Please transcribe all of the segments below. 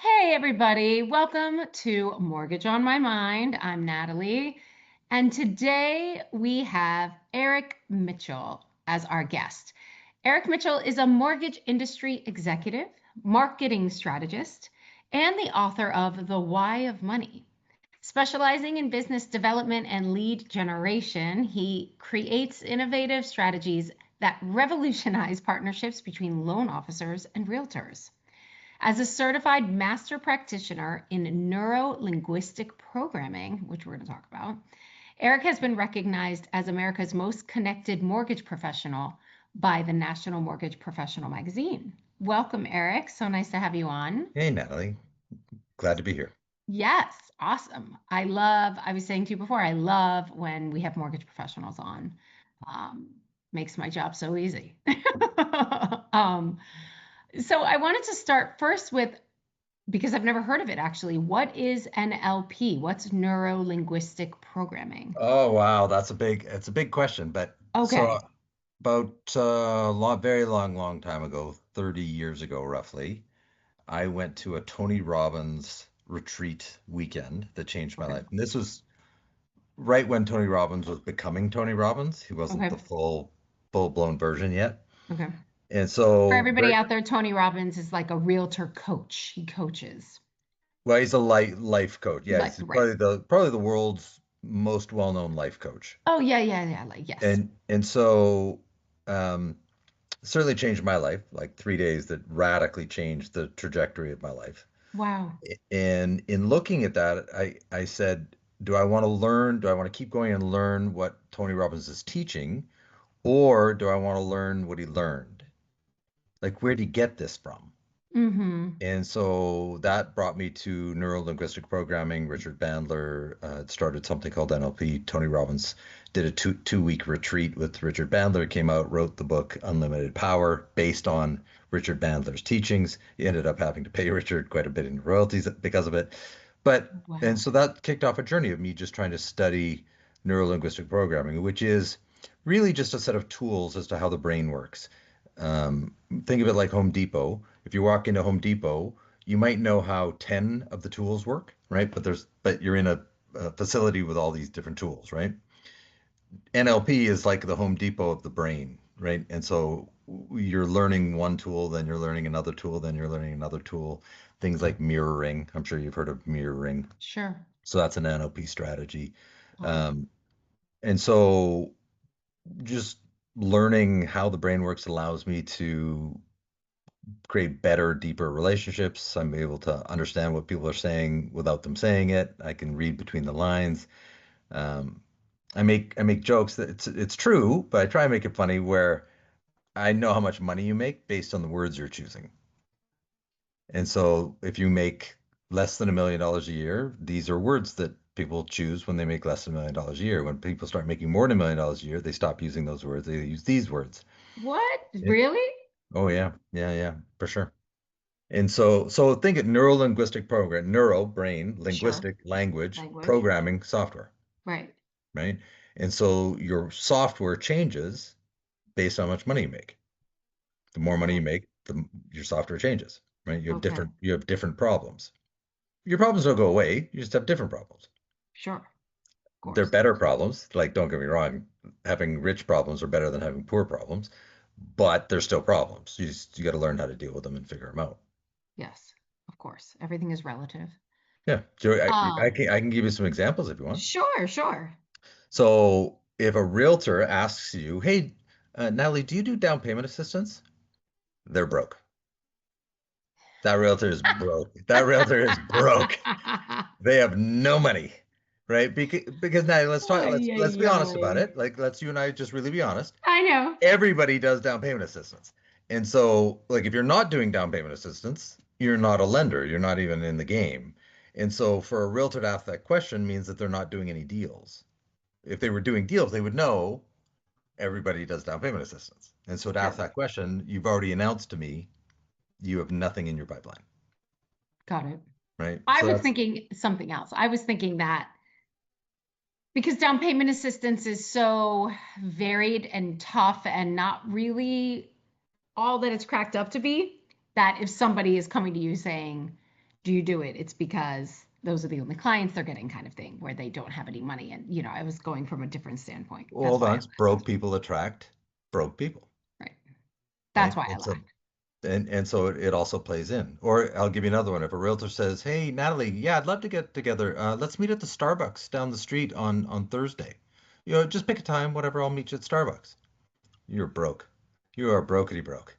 Hey, everybody. Welcome to Mortgage on My Mind. I'm Natalie. And today we have Eric Mitchell as our guest. Eric Mitchell is a mortgage industry executive, marketing strategist, and the author of The Why of Money. Specializing in business development and lead generation, he creates innovative strategies that revolutionize partnerships between loan officers and realtors. As a certified master practitioner in neuro-linguistic programming, which we're going to talk about, Eric has been recognized as America's most connected mortgage professional by the National Mortgage Professional magazine. Welcome, Eric. So nice to have you on. Hey, Natalie. Glad to be here. Yes, awesome. I was saying to you before, I love when we have mortgage professionals on. Um, Makes my job so easy. um, so I wanted to start first with, because I've never heard of it actually. What is NLP? What's neuro linguistic programming? Oh, wow, it's a big question. But so Okay. about very long time ago, 30 years ago, roughly, I went to a Tony Robbins retreat weekend that changed my Okay. life. And this was right when Tony Robbins was becoming Tony Robbins. He wasn't Okay. the full-blown version yet. Okay. And For so everybody out there, Tony Robbins is like a realtor coach. He coaches. well, he's a life coach. Yeah, Like, he's right. probably the world's most well-known life coach. Oh, yeah, yeah, yeah. Like, yes. And so um certainly changed my life, like 3 days that radically changed the trajectory of my life. Wow. And in looking at that, I said, do I want to learn? Do I want to keep going and learn what Tony Robbins is teaching, or do I want to learn what he learned? Like, where did he get this from? Mm-hmm. And so that brought me to neuro-linguistic programming. Richard Bandler started something called NLP. Tony Robbins did a two-week retreat with Richard Bandler, came out, wrote the book Unlimited Power based on Richard Bandler's teachings. He ended up having to pay Richard quite a bit in royalties because of it. And Wow. so that kicked off a journey of me just trying to study neuro-linguistic programming, which is really just a set of tools as to how the brain works. Think of it like Home Depot. If you walk into Home Depot, you might know how 10 of the tools work, right? But you're in a facility with all these different tools, right? NLP is like the Home Depot of the brain, right? And so you're learning one tool, then you're learning another tool, then you're learning another tool. Things like mirroring. I'm sure you've heard of mirroring. Sure. So that's an NLP strategy. Wow. Um, and so just learning how the brain works allows me to create better, deeper relationships. I'm able to understand what people are saying without them saying it. I can read between the lines. Um, I make jokes that it's true, but I try and make it funny where I know how much money you make based on the words you're choosing. And so if you make less than $1 million a year, these are words that people choose when they make less than $1 million a year. When people start making more than $1 million a year, they stop using those words. They use these words. What? It, Really? oh yeah, yeah, yeah, for sure. And so think of neuro-linguistic program, neuro, brain, Sure. linguistic, language, Language. programming, software, Right. right? And so your software changes based on how much money you make. The more money you Wow. make, your software changes, right? Okay. You have different problems. Your problems don't go away, you just have different problems. Sure. Of They're course. better problems. Like, don't get me wrong, having rich problems are better than having poor problems, but they're still problems. You got to learn how to deal with them and figure them out. Yes. Of course. Everything is relative. Yeah, so Um, I can give you some examples if you want. sure, sure. So if a realtor asks you, "Hey, Natalie, do you do down payment assistance?" They're broke. That realtor is broke. That realtor is broke. They have no money, right? Because now let's talk. Ay, Let's ay, be honest about ay. it. Like let's you and I just really be honest. I know. Everybody does down payment assistance, and so like if you're not doing down payment assistance, you're not a lender. You're not even in the game. And so for a realtor to ask that question means that they're not doing any deals. If they were doing deals, they would know everybody does down payment assistance. And so to ask Sure. that question, you've already announced to me you have nothing in your pipeline, Got it. right? I So was that's thinking something else. I was thinking that because down payment assistance is so varied and tough and not really all that it's cracked up to be, that if somebody is coming to you saying, do you do it? It's because those are the only clients they're getting kind of thing where they don't have any money. And, I was going from a different standpoint. Well, That's hold why I on, broke laughed. people attract broke people, Right. That's right? why I And so laughed. and so it also plays in. Or I'll give you another one. If a realtor says, "Hey, Natalie, yeah, I'd love to get together. Let's meet at the Starbucks down the street on Thursday. Just pick a time, whatever. I'll meet you at Starbucks." You're broke. You are brokety broke.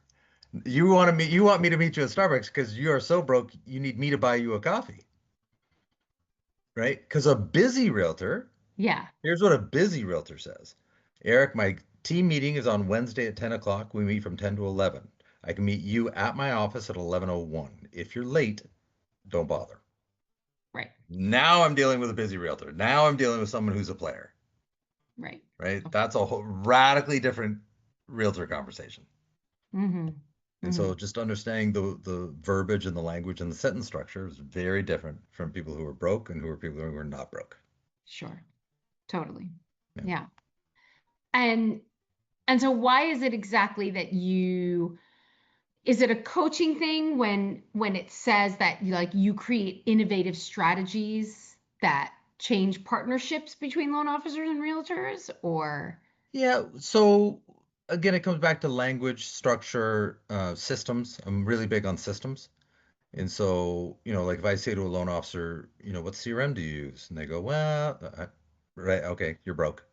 You want me to meet you at Starbucks because you are so broke. You need me to buy you a coffee, right? Because a busy realtor. Yeah. Here's what a busy realtor says. Eric, my team meeting is on Wednesday at 10 o'clock. We meet from 10 to 11. I can meet you at my office at 11:01. If you're late, don't bother. Right. Now I'm dealing with a busy realtor. Now I'm dealing with someone who's a player, Right. right? That's a whole radically different realtor conversation. Mm-hmm. And Mm-hmm. so just understanding the verbiage and the language and the sentence structure is very different from people who are broke and who are people who are not broke. Sure. Totally. Yeah. Yeah. And so why is it exactly that is it a coaching thing when it says that you create innovative strategies that change partnerships between loan officers and realtors or Yeah, so again, it comes back to language, structure, systems. I'm really big on systems. And so, like if I say to a loan officer, what CRM do you use? And they go, well, right, okay, you're broke.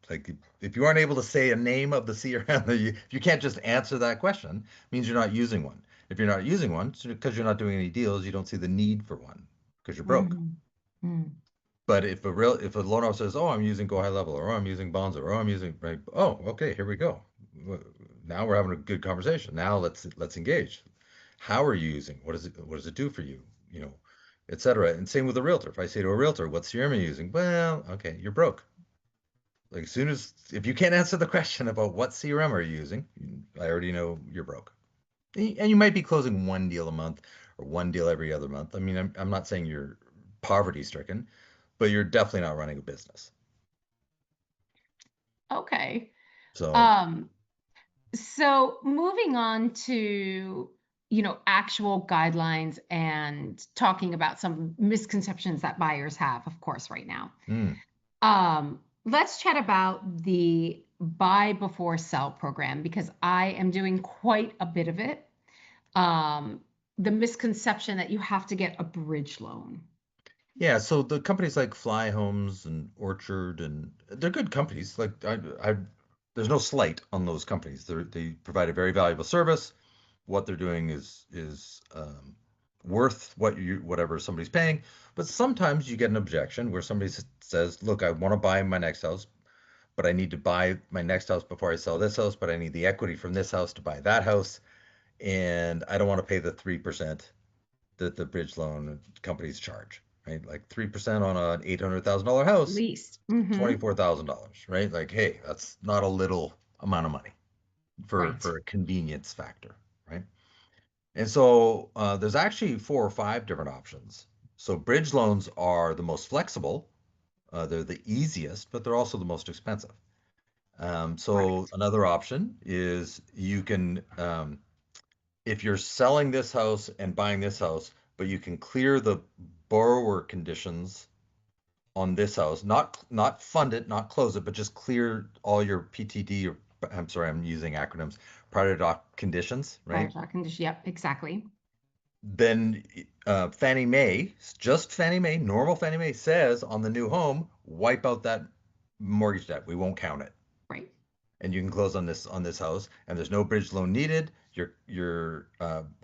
Like if you aren't able to say a name of the CRM, if you can't just answer that question, it means you're not using one. If you're not using one, it's because you're not doing any deals, you don't see the need for one because you're broke. Mhm. Mm. But if a loan officer says, "Oh, I'm using Go High Level," or "Oh, I'm using Bonzo," or "Oh, I'm using," right? Oh, okay, here we go. Now we're having a good conversation. Now let's engage. How are you using? What does it do for you? You know, et cetera. And same with a realtor. If I say to a realtor, "What CRM are you using?" Well, okay, you're broke. Like as soon as if you can't answer the question about what CRM are you using, I already know you're broke. And you might be closing one deal a month or one deal every other month. I mean, I'm not saying you're poverty stricken, but you're definitely not running a business. Okay. So, Um, so moving on to, actual guidelines and talking about some misconceptions that buyers have, of course, right now. mm, Let's chat about the buy before sell program because I am doing quite a bit of it. Um, the misconception that you have to get a bridge loan. yeah, so the companies like Fly Homes and Orchard and they're good companies. Like there's no slight on those companies. They provide a very valuable service. What they're doing is worth whatever somebody's paying. But sometimes you get an objection where somebody says, "Look, I want to buy my next house, but I need to buy my next house before I sell this house, but I need the equity from this house to buy that house, and I don't want to pay the 3% that the bridge loan companies charge, right? Like 3% on an $800,000 At house, least. Mm-hmm. $24,000, right? Like, hey, that's not a little amount of money Right. for a convenience factor, right? And so there's actually 4 or 5 different options. So bridge loans are the most flexible. They're the easiest, but they're also the most expensive. So Correct. another option is you can, if you're selling this house and buying this house, but you can clear the borrower conditions on this house, not fund it, not close it, but just clear all your PTD or I'm sorry, I'm using acronyms, prior to doc conditions, Prior right? to condition. Yep, exactly. Then Fannie Mae, just Fannie Mae, normal Fannie Mae says on the new home, wipe out that mortgage debt. We won't count it. Right. And you can close on this house, and there's no bridge loan needed. You're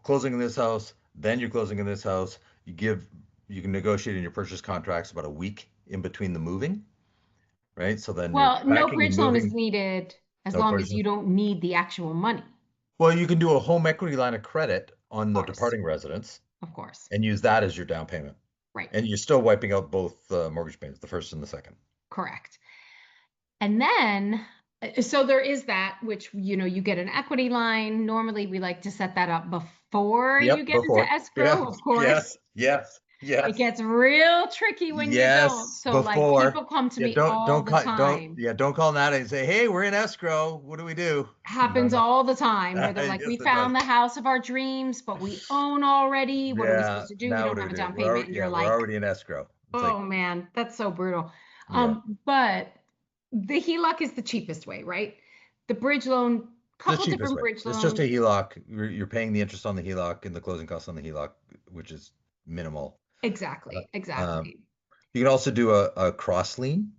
closing in this house, then you're closing in this house. You can negotiate in your purchase contracts about a week in between the moving, right? So then you're Well, no packing and bridge loan is moving. needed as No long bridge as you loan. don't need the actual money. Well, you can do a home equity line of credit on Of the course. departing residence Of course. and use that as your down payment. Right. And you're still wiping out both mortgage payments, the first and the second. Correct. And then, so there is that, which, you get an equity line. Normally, we like to set that up before you Yep, get into before. escrow, Yeah, of course. yes, yes. It Yes. gets real tricky when you don't. Yes. So like Before. people come to Yeah, me all the time. don't call Nata and say, hey, we're in escrow. What do we do? No, Happens no. all the time where they're like, we Yes, it does. found the house of our dreams, but we own already. What are we Yeah. supposed to do? We Now what don't do have we a do? down payment. And Yeah, you're we're like, already in escrow. It's like, oh man, that's so brutal. yeah. But the HELOC is the cheapest way, right? The bridge loan, The couple cheapest different way. bridge It's just a loans. HELOC. You're paying the interest on the HELOC and the closing costs on the HELOC, which is minimal. Exactly, Um, exactly. you can also do a cross lien.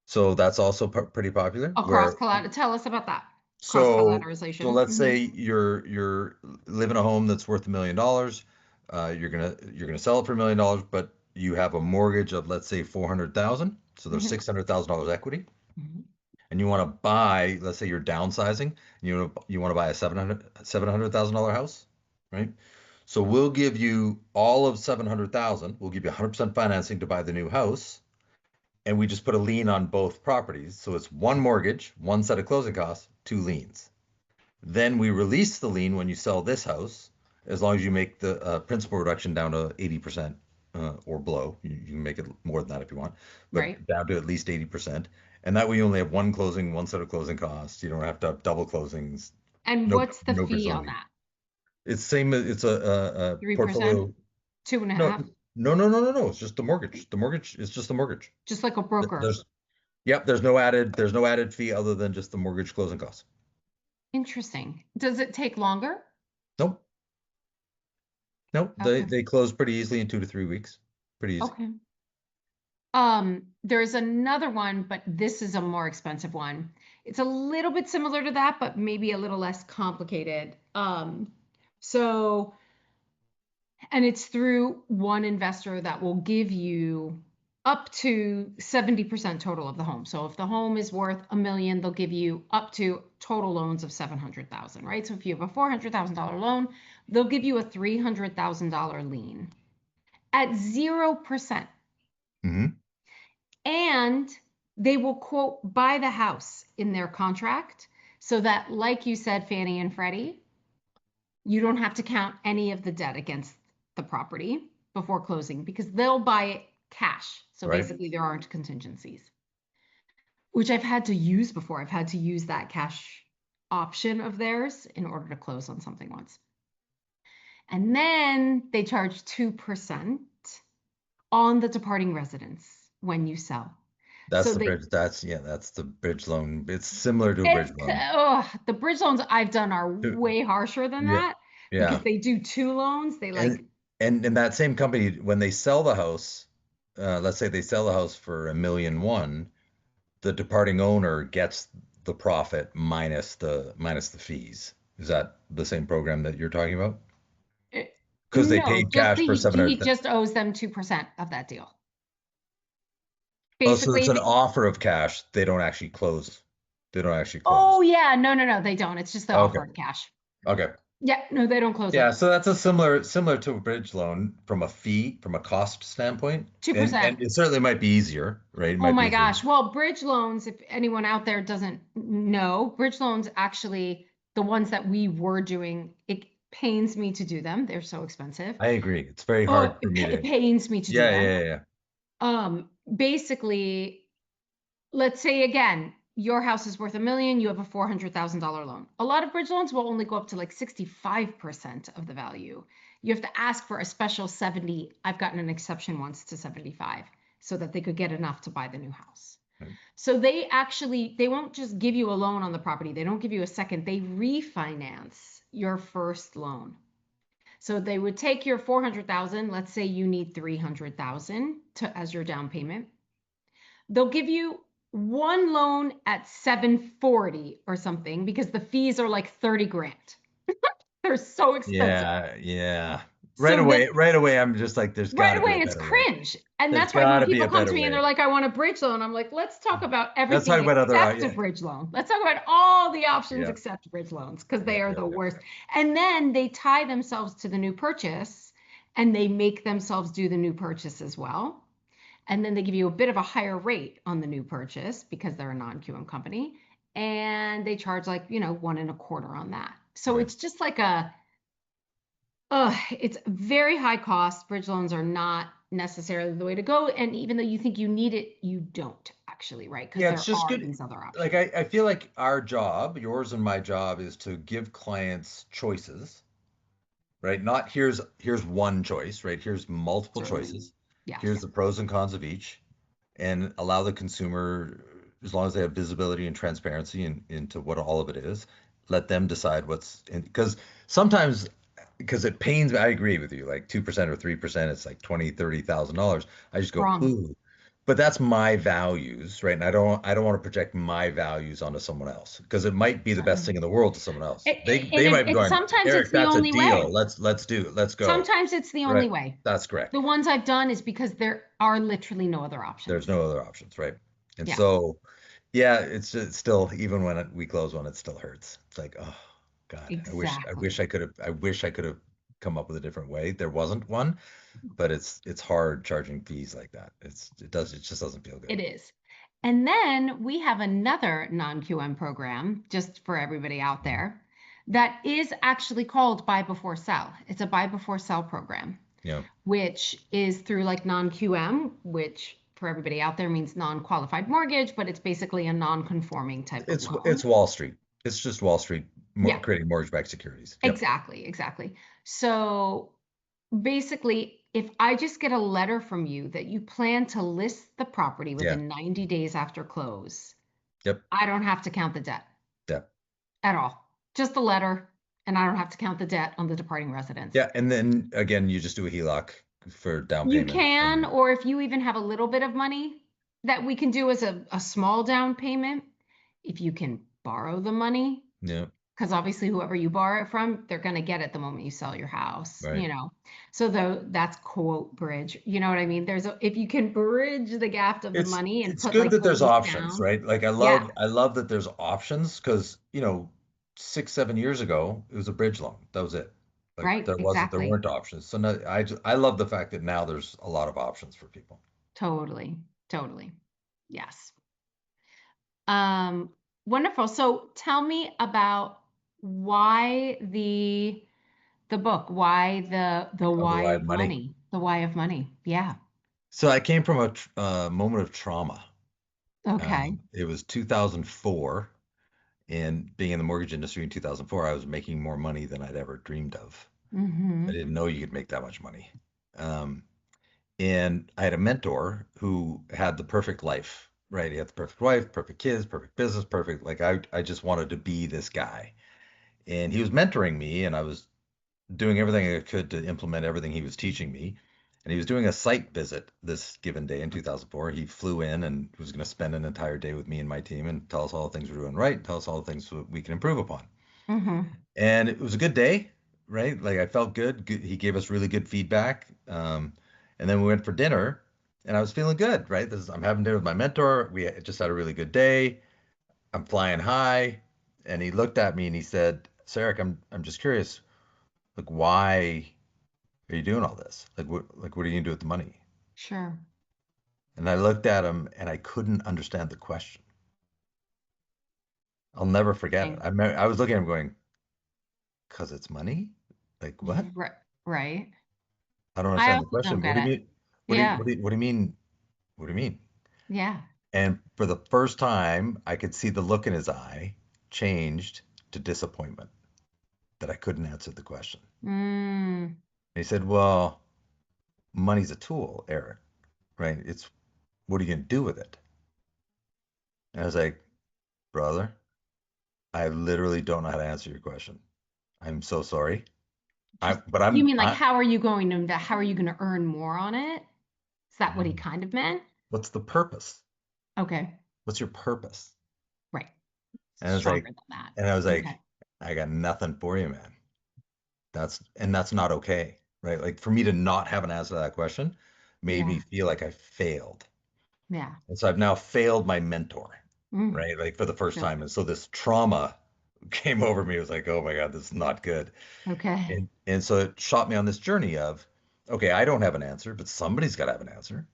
So that's also pretty popular Oh, cross where collateral. Tell us about that. Cross so collateralization. let's say you're live in a home that's worth $1 million. You're gonna sell it for $1 million, but you have a mortgage of let's say 400,000. So there's Hmm. $600,000 equity, Hmm. and you want to buy, let's say you're downsizing, and you want to buy a $700,000 house, right? So we'll give you all of 700,000. We'll give you 100% financing to buy the new house, and we just put a lien on both properties. So it's one mortgage, one set of closing costs, two liens. Then we release the lien when you sell this house, as long as you make the principal reduction down to 80% or below. You can make it more than that if you want, Right. but down to at least 80%. And that way you only have one closing, one set of closing costs. You don't have to have double closings. And No, what's the no bridge fee loan on fee. that? It's same. It's a 3%, portfolio. two and a No, half, no. It's just the mortgage. The mortgage is just the mortgage. just like a broker. There's Yep. There's no added fee other than just the mortgage closing costs. Interesting. Does it take longer? Nope. Nope. They Okay. they close pretty easily in 2 to 3 weeks. Pretty easy. Okay. There's another one, but this is a more expensive one. It's a little bit similar to that, but maybe a little less complicated. So, and it's through one investor that will give you up to 70% total of the home. So if the home is worth a million, they'll give you up to total loans of 700,000, right? So if you have a $400,000 loan, they'll give you a $300,000 lien at 0%. Hmm. And they will quote buy the house in their contract so that, like you said, Fannie and Freddie, you don't have to count any of the debt against the property before closing because they'll buy it cash. So Right. basically, there aren't contingencies, which I've had to use before. I've had to use that cash option of theirs in order to close on something once. And then they charge 2% on the departing residence when you sell. That's So the they bridge. That's the bridge loan. It's similar to a bridge loan. the bridge loans I've done are Two- way harsher than Yeah. that because Yeah. they do two loans. They like, And that same company, when they sell the house, let's say they sell the house for 1,000,001, the departing owner gets the profit minus the fees. Is that the same program that you're talking about? eh, Because they no, paid cash for he 700. just owes them 2% of that deal. Oh, so it's Basically, an offer of cash. They don't actually close. They don't actually oh close. yeah, no, they don't. It's just the Okay. offer of cash. Okay. Yeah, no, they don't close it. Yeah, so that's a similar to a bridge loan from a fee, from a cost standpoint. And 2%. it certainly might be easier, right? It Oh might be my easier. gosh. Well, bridge loans, if anyone out there doesn't know, bridge loans actually, the ones that we were doing, it pains me to do them. They're so expensive. I agree. It's very Oh, hard for me it to. pains me to do Yeah, them. yeah, yeah. Basically, let's say again, your house is worth a million, you have a $400,000 loan. A lot of bridge loans will only go up to like 65% of the value. You have to ask for a special 70. I've gotten an exception once to 75 so that they could get enough to buy the new house. Right. So they won't just give you a loan on the property. They don't give you a second. They refinance your first loan. So they would take your 400,000, let's say you need 300,000 to as your down payment. They'll give you one loan at 740 or something because the fees are like 30 grand. They're so expensive. Yeah, yeah. So that Right away, I'm just like, there's got right to be away a it's better way. cringe. And There's that's why when got to be people a come to better me and they're way. like, I want a bridge loan, I'm like, let's talk about Let's talk everything about other, except a yeah, bridge loan. Let's talk about all the options yeah, except bridge loans because yeah, they are yeah, the yeah, worst. yeah. And then they tie themselves to the new purchase and they make themselves do the new purchase as well. And then they give you a bit of a higher rate on the new purchase because they're a non-QM company. And they charge like, 1.25% on that. So Right. it's just like a It's very high cost. Bridge loans are not necessarily the way to go. And even though you think you need it, you don't actually, right? Because Yeah, it's there just are good. these other Like options. I feel like our job, yours and my job, is to give clients choices, right? Not here's one choice, right? Here's multiple Certainly. choices. Here's Yes. the pros and cons of each, and allow the consumer, as long as they have visibility and transparency into what all of it is, let them decide what's in, because sometimes because it pains me, I agree with you, like 2% or 3%, it's like 20, $30,000. I just go, Wrong. ooh. But that's my values, right? And I don't want to project my values onto someone else because it might be the best thing Certainly. in the world to someone else. And They might be going, sometimes it's Eric, the that's a only deal. way. Let's go. Sometimes it's the only Right. way. That's correct. The ones I've done is because there are literally no other There's options. no other options, right? And Yeah, so, yeah, it's still, even when we close one, it still hurts. It's like, oh God, exactly. I wish I could have come up with a different way. There wasn't one, but it's hard charging fees like that. It just doesn't feel good. It is. And then we have another non-QM program, just for everybody out Mhm. there, that is actually called Buy Before Sell. It's a Buy Before Sell program, Yeah, which is through like non-QM, which for everybody out there means non-qualified mortgage, but it's basically a non-conforming type of it's loan. Wall Street. It's just Wall Street Yeah, creating mortgage-backed securities. Yep. exactly, exactly. So basically, if I just get a letter from you that you plan to list the property Yeah. within 90 days after close, Yep. I don't have to count the debt Yep. at all. Just the letter, and I don't have to count the debt on the departing residence. Yeah. And then again, you just do a HELOC for down You payment. can, And or if you even have a little bit of money that we can do as a small down payment, if you can borrow the money, yeah, because obviously whoever you borrow it from, they're going to get it the moment you sell your house, right. So though that's quote bridge, you know what I mean? If you can bridge the gap of the money and It's put good like that there's those options, down. right? Like Yeah, I love that there's options because, 6, 7 years ago, it was a bridge loan. That was it. Like right, there exactly. weren't options. So now I love the fact that now there's a lot of options for people. Totally, totally. Yes. Um, Wonderful. So tell me about why the book, why the Oh, do why I have of money? money, the why of money. Yeah. So I came from a moment of trauma. Okay. It was 2004, and being in the mortgage industry in 2004, I was making more money than I'd ever dreamed of. I Mm-hmm. didn't know you could make that much money. Um, And I had a mentor who had the perfect life, right? He had the perfect wife, perfect kids, perfect business, perfect. Like I just wanted to be this guy. And he was mentoring me, and I was doing everything I could to implement everything he was teaching me. And he was doing a site visit this given day in 2004. He flew in and was going to spend an entire day with me and my team and tell us all the things we're doing right, tell us all the things we can improve upon. Mm-hmm. And it was a good day, right? Like I felt good. He gave us really good feedback. And then we went for dinner, and I was feeling good, right? I'm having dinner with my mentor. We just had a really good day. I'm flying high, and he looked at me and he said, "Sarek, I'm just curious, like why are you doing all this? Like what are you gonna do with the money?" Sure. And I looked at him, and I couldn't understand the question. I'll never forget it. Okay. I was looking at him going, "Cause it's money? Like what? Right. Right. I don't I understand the also don't question. What get do you it. mean? Yeah. What do you mean? What do you mean?" Yeah. And for the first time, I could see the look in his eye changed to disappointment that I couldn't answer the question. Mm. And he said, "Well, money's a tool, Eric, right? It's what are you gonna do with it?" And I was like, "Brother, I literally don't know how to answer your question. I'm so sorry. Just But you mean like I, how are you going to earn more on it? Is that what he kind of meant? what's the purpose? Okay. What's your purpose?" Right. And I was like, Stronger than that. and I was Okay. like, I got nothing for you, man. That's not okay, right? Like for me to not have an answer to that question made me Yeah. feel like I failed. Yeah. And so I've now failed my mentor, Mm. right? Like for the first Good. time. And so this trauma came over me. It was like, oh my God, this is not good. Okay. And so it shot me on this journey of, okay, I don't have an answer, but somebody's got to have an answer,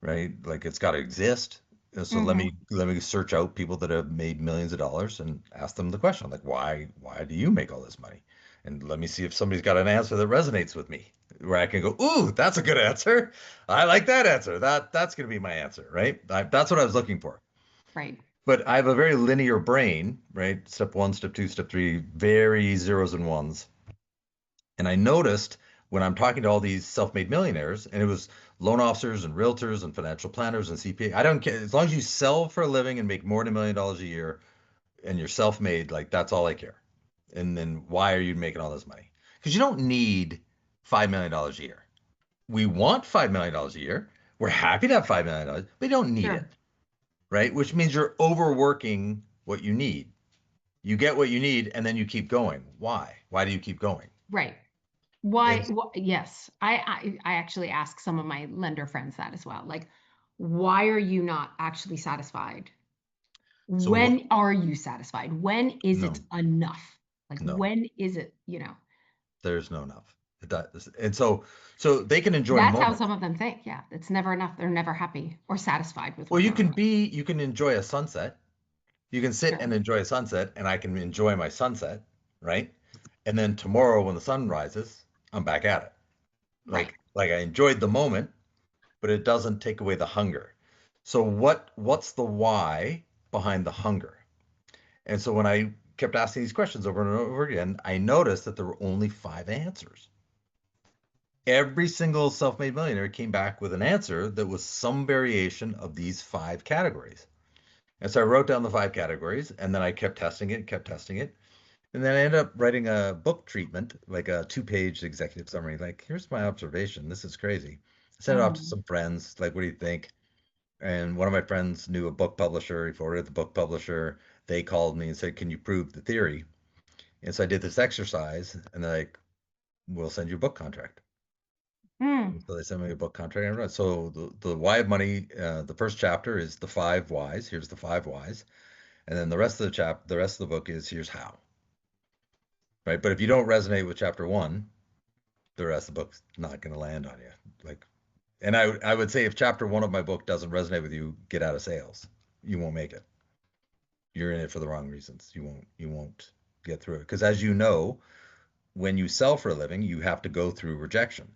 right? Like it's got to exist. And so Mm-hmm. let me search out people that have made millions of dollars and ask them the question, like, why do you make all this money? and let me see if somebody's got an answer that resonates with me, where I can go, ooh, that's a good answer. I like that answer. That's going to be my answer, right? That's what I was looking for. Right. But I have a very linear brain, right? Step one, step two, step three, very zeros and ones. And I noticed when I'm talking to all these self-made millionaires, and it was loan officers and realtors and financial planners and CPA. I don't care as long as you sell for a living and make more than $1 million a year and you're self-made, like that's all I care. And then why are you making all this money? Because you don't need $5 million a year. We want $5 million a year. We're happy to have $5 million, but you don't need Sure. it, right? Which means you're overworking what you need. You get what you need, and then you keep going. Why? Why do you keep going? Right. And Yes. I actually ask some of my lender friends that as well. Like, why are you not actually satisfied? so what? When are you satisfied? When is it No, enough? Like, no, when is it? there's no enough. It does. And so they can enjoy That's how moments. some of them think. Yeah, it's never enough. They're never happy or satisfied with Well, what they're doing. you can enjoy a sunset. You can sit and Sure. enjoy a sunset, and I can enjoy my sunset, right? And then tomorrow when the sun rises, I'm back at it. Right. Like I enjoyed the moment, but it doesn't take away the hunger. So what's the why behind the hunger? And so when I kept asking these questions over and over again, I noticed that there were only five answers. Every single self-made millionaire came back with an answer that was some variation of these five categories. And so I wrote down the five categories, and then I kept testing it, kept testing it. And then I ended up writing a book treatment, like a 2-page executive summary. Like, here's my observation. This is crazy. I sent it off to Mm. some friends. Like, what do you think? And one of my friends knew a book publisher. He forwarded the book publisher. They called me and said, can you prove the theory? And so I did this exercise, and they're like, we'll send you a book contract. Mm. And so they sent me a book contract. And I wrote. So the why of money, the first chapter is the five whys. Here's the five whys. And then the rest of the book is here's how, right? But if you don't resonate with chapter one, the rest of the book's not going to land on you. Like, and I would say if chapter one of my book doesn't resonate with you, get out of sales. You won't make it. You're in it for the wrong reasons. You won't get through it because as you know, when you sell for a living, you have to go through rejection.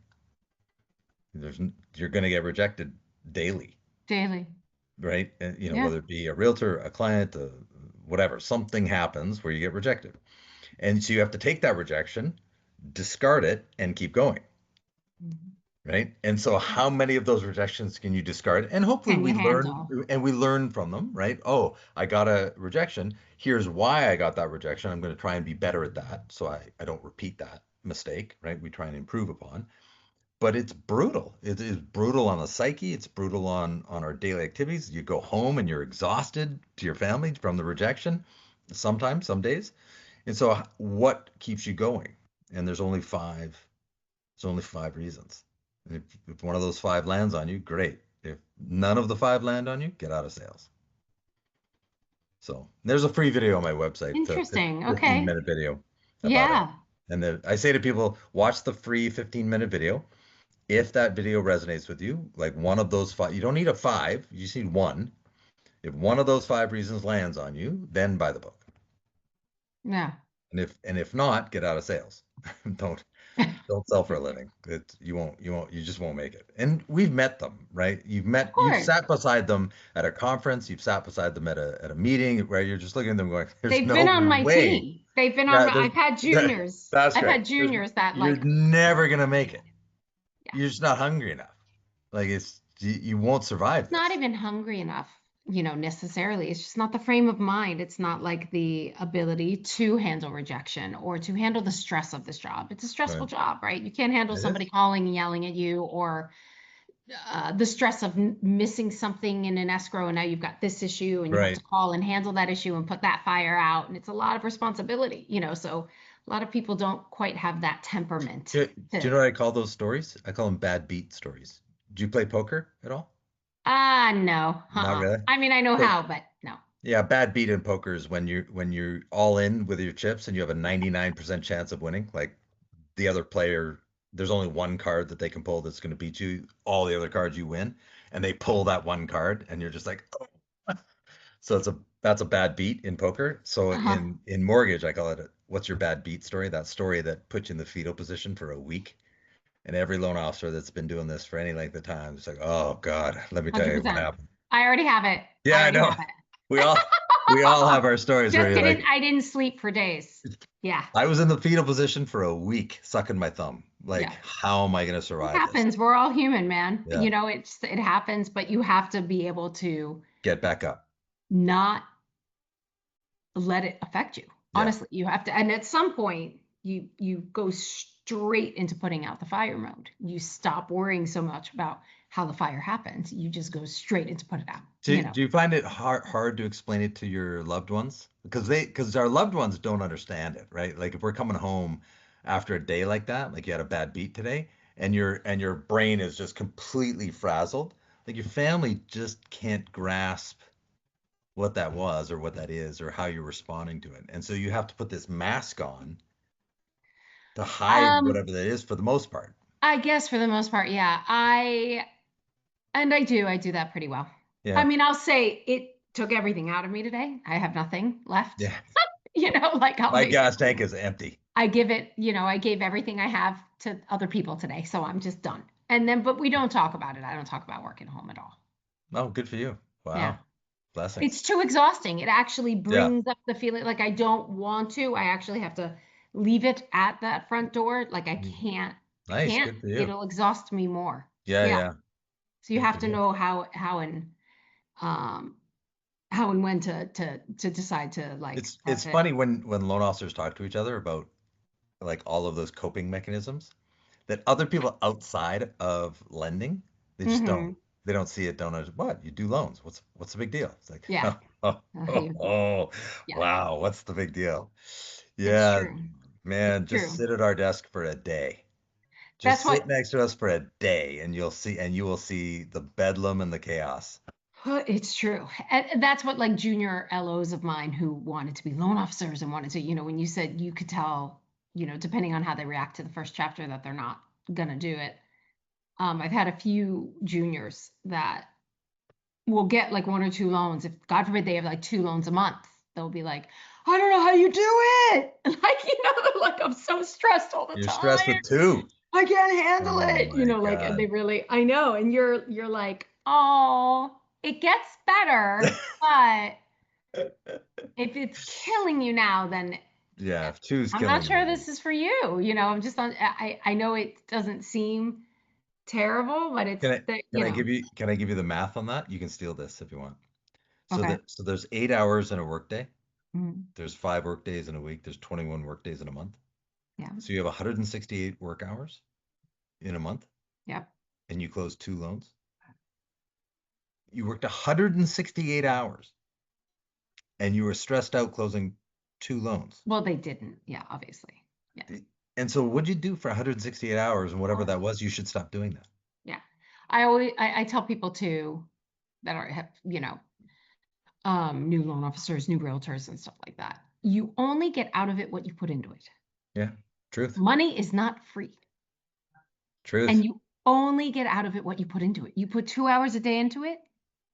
There's you're going to get rejected daily, Daily. right? And, Yeah. whether it be a realtor, a client, whatever, something happens where you get rejected. And so you have to take that rejection, discard it, and keep going. Mhm. Right. And so how many of those rejections can you discard? And hopefully Can we you learn handle? and we learn from them, right? Oh, I got a rejection. Here's why I got that rejection. I'm going to try and be better at that. So I don't repeat that mistake, right? We try and improve upon. But it's brutal. It is brutal on the psyche. It's brutal on our daily activities. You go home and you're exhausted to your family from the rejection, sometimes, some days. And so what keeps you going? And there's only five reasons. And if one of those five lands on you, great. If none of the five land on you, get out of sales. So there's a free video on my website, a Interesting. 15 Okay. minute video about it. Yeah. And then I say to people, watch the free 15-minute video. If that video resonates with you, like one of those five, you don't need a five, you just need one. If one of those five reasons lands on you, then buy the book. Yeah. And if not, get out of sales. Don't don't sell for a living. You just won't make it. And we've met them, right? Of You've course. sat beside them at a conference, you've sat beside them at a meeting where you're just looking at them going, there's They've been no on my way. team. They've been on Yeah, my, I've had that, juniors. that's I've right. had juniors that You're like, never gonna oh make man. it. Yeah. You're just not hungry enough. Like you won't survive It's not this. even hungry enough, necessarily. It's just not the frame of mind. It's not like the ability to handle rejection or to handle the stress of this job. It's a stressful Right. job, right? You can't handle It somebody is. calling and yelling at you or the stress of missing something in an escrow and now you've got this issue and you have to Right. call and handle that issue and put that fire out. And it's a lot of responsibility, so a lot of people don't quite have that temperament Do you to, know what I call those stories? I call them bad beat stories. Do you play poker at all? no. Not really. I mean, I know So how, but no. yeah, bad beat in poker is when you're all in with your chips and you have a 99% chance of winning. Like the other player, there's only one card that they can pull that's going to beat you. All the other cards you win, and they pull that one card, and you're just like, oh. So that's a bad beat in poker. So Uh-huh. in mortgage, I call it what's your bad beat story? That story that puts you in the fetal position for a week. And every loan officer that's been doing this for any length of time, it's like, oh God, let me tell you what 100%. happened. I already have it. Yeah, I I already know. have it. We all we all have our stories where Just you're didn't, like, I didn't sleep for days. Yeah. I was in the fetal position for a week, sucking my thumb. Like, Yeah. how am I going to It survive this? happens. We're all human, man. Yeah, It happens, but you have to be able to get back up. not let it affect you. Yeah. Honestly, you have to, and at some point you go straight into putting out the fire mode. You stop worrying so much about how the fire happens. You just go straight into put it out, Do you find it hard to explain it to your loved ones? Because our loved ones don't understand it, right? Like if we're coming home after a day like that, like you had a bad beat today, and your brain is just completely frazzled, like your family just can't grasp what that was or what that is or how you're responding to it. And so you have to put this mask on to hide Um, whatever that is for the most part. I guess for the most part, yeah. I do that pretty well. I Yeah. mean, I'll say it took everything out of me today. I have nothing left. Yeah. Like I'll My gas tank basically is empty. I give it, I gave everything I have to other people today, so I'm just done. And then, but we don't talk about it. I don't talk about work at home at all. Oh, good for you. Yeah. Wow. Blessings. It's too exhausting. It actually Yeah. brings up the feeling like I don't want to. I actually have to leave it at that front door. Like I Nice. can't. Good for you. It'll exhaust me more. Yeah, Yeah. yeah. So you Good have for to you. know um how and when to decide to like It's that's it. funny when loan officers talk to each other about like all of those coping mechanisms that other people outside of lending, they just don't Hmm. they don't see it, don't know what you do loans. What's the big deal? It's like, Yeah. oh, Yeah. wow, what's the big deal? It's Yeah, true. It's man, just true. sit at our desk for a day. That's Just what sit next to us for a day and you will see the bedlam and the chaos. It's true. And that's what like junior LOs of mine who wanted to be loan officers and wanted to, when you said you could tell, depending on how they react to the first chapter that they're not gonna do it. I've had a few juniors that will get like one or two loans. If God forbid they have like two loans a month, they'll be like, I don't know how you do it. Like, they're like, I'm so stressed all the You're time. stressed with two. I can't handle Oh it. my Like and they God. really, I know. And you're like, oh, it gets better, but if it's killing you now, then Yeah, if two's I'm not killing sure you. this is for you. I'm just on. I know it doesn't seem terrible, but it's the Can I give you the math on that? You can steal this if you want. okay. So there's 8 hours in a workday. Mhm. There's 5 work days in a week. There's 21 work days in a month. Yeah. So you have 168 work hours in a month, Yep. and you close two loans. You worked 168 hours, and you were stressed out closing two loans. Well, they didn't. Yeah, obviously. Yeah. And so what'd you do for 168 hours and whatever that was, you should stop doing that. Yeah. I tell people too that have, new loan officers, new realtors and stuff like that. You only get out of it what you put into it. Yeah. Truth. Money is not free. And Truth. you only get out of it what you put into it. You put 2 hours a day into it,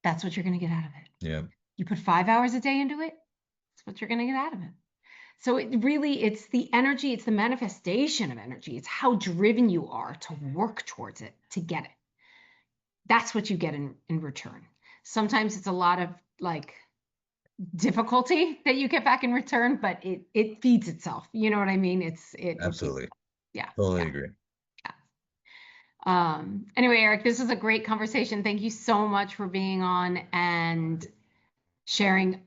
that's what you're going to get out of it. Yeah. You put 5 hours a day into it, that's what you're going to get out of it. So it's the energy, it's the manifestation of energy. It's how driven you are to work towards it, to get it. That's what you get in return. Sometimes it's a lot of like difficulty that you get back in return, but it feeds itself. You know what I mean? It repeats. Absolutely. Yeah, Totally yeah. agree. Anyway, Eric, this was a great conversation. Thank you so much for being on and sharing,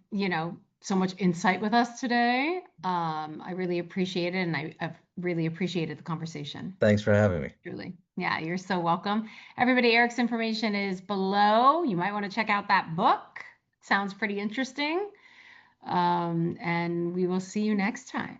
so much insight with us today. I really appreciate it, and I've really appreciated the conversation. Thanks for having me. Truly. Yeah, you're so welcome. Everybody, Eric's information is below. You might want to check out that book. Sounds pretty interesting. And we will see you next time.